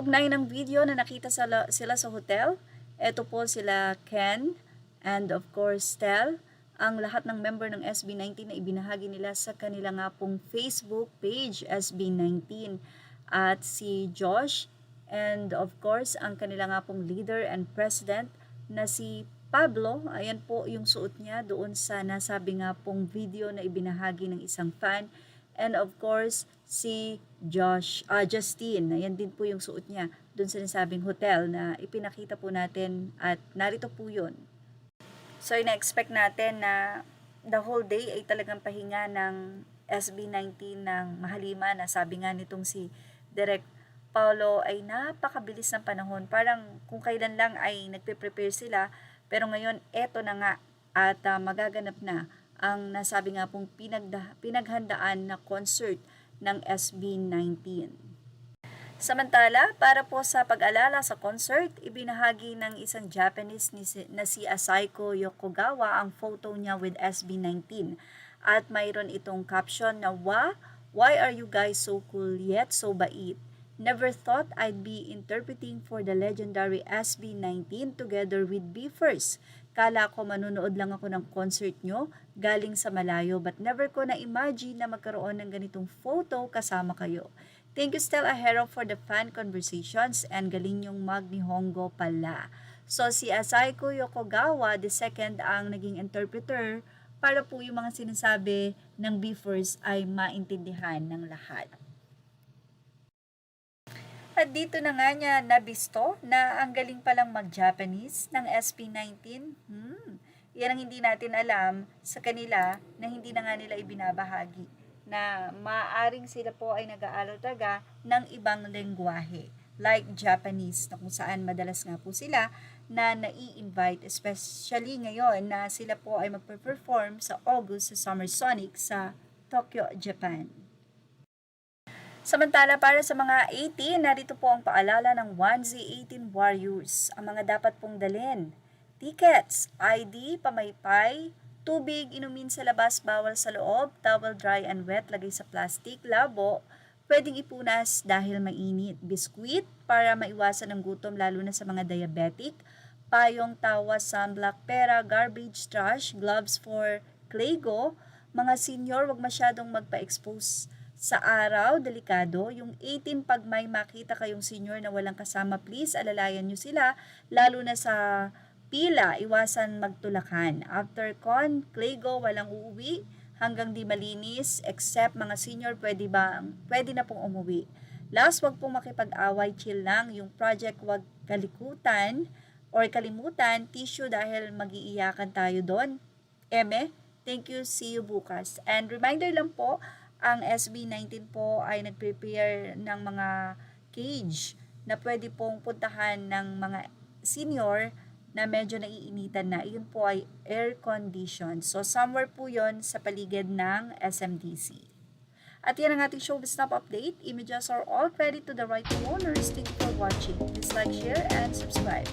Kaugnay ng video na nakita sila sa hotel, eto po sila Ken and of course Stel, ang lahat ng member ng SB19 na ibinahagi nila sa kanila nga pong Facebook page SB19 at si Josh and of course ang kanila nga pong leader and president na si Pablo. Ayan po yung suot niya doon sa nasabi nga pong video na ibinahagi ng isang fan. And of course, si Justine, ayan din po yung suot niya doon sa nasabing hotel na ipinakita po natin at narito po yun. So, ina-expect natin na the whole day ay talagang pahinga ng SB19 ng Mahalima na sabi nga nitong si Direk Paulo ay napakabilis ng panahon. Parang kung kailan lang ay nagpe-prepare sila, pero ngayon eto na nga at magaganap na ang nasabi nga pong pinaghandaan na concert ng SB19. Samantala, para po sa pag-alala sa concert, ibinahagi ng isang Japanese na si Asayko Yokogawa ang photo niya with SB19. At mayroon itong caption na, why are you guys so cool yet so bait? Never thought I'd be interpreting for the legendary SB19 together with BE:FIRST. Kala ko manunood lang ako ng concert nyo galing sa malayo but never ko na-imagine na magkaroon ng ganitong photo kasama kayo. Thank you Stel Ahero for the fan conversations and galing yung mag-Nihongo pala. So si Asayko Yokogawa II ang naging interpreter para po yung mga sinasabi ng BE:FIRST ay maintindihan ng lahat. At dito na nga niya nabisto na ang galing palang mag-Japanese ng SB19. Yan ang hindi natin alam sa kanila na hindi na nga nila ibinabahagi. Na maaaring sila po ay nag-aaral talaga ng ibang lengguwahe. Like Japanese na kung saan madalas nga po sila na nai-invite. Especially ngayon na sila po ay magpe-perform sa August sa Summer Sonic sa Tokyo, Japan. Samantala para sa mga 18, narito po ang paalala ng 1Z18 Warriors. Ang mga dapat pong dalhin: tickets, ID, pamaypay, tubig, inumin sa labas, bawal sa loob, towel dry and wet, lagay sa plastic, labo, pwedeng ipunas dahil mainit, biskwit para maiwasan ang gutom lalo na sa mga diabetic, payong, tawa, sunblock, pera, garbage, trash, gloves for Claygo. Mga senior, wag masyadong magpa-expose sa araw, delikado. Yung 18, pag may makita kayong senior na walang kasama, please, alalayan nyo sila, lalo na sa pila, iwasan magtulakan. After Claygo, walang uuwi hanggang di malinis, except mga senior, pwede na pong umuwi. Last, wag pong makipag-away, chill lang. Yung project, wag kalimutan, tissue dahil mag-iiyakan tayo doon. Thank you, see you bukas. And reminder lang po, ang SB19 po ay nag-prepare ng mga cage na pwede pong puntahan ng mga senior na medyo naiinitan na. Iyon po ay air condition. So somewhere po yon sa paligid ng SMDC. At yan ang ating showbiz snap update. Images are all credit to the right owners. Thank you for watching. Please like, share, and subscribe.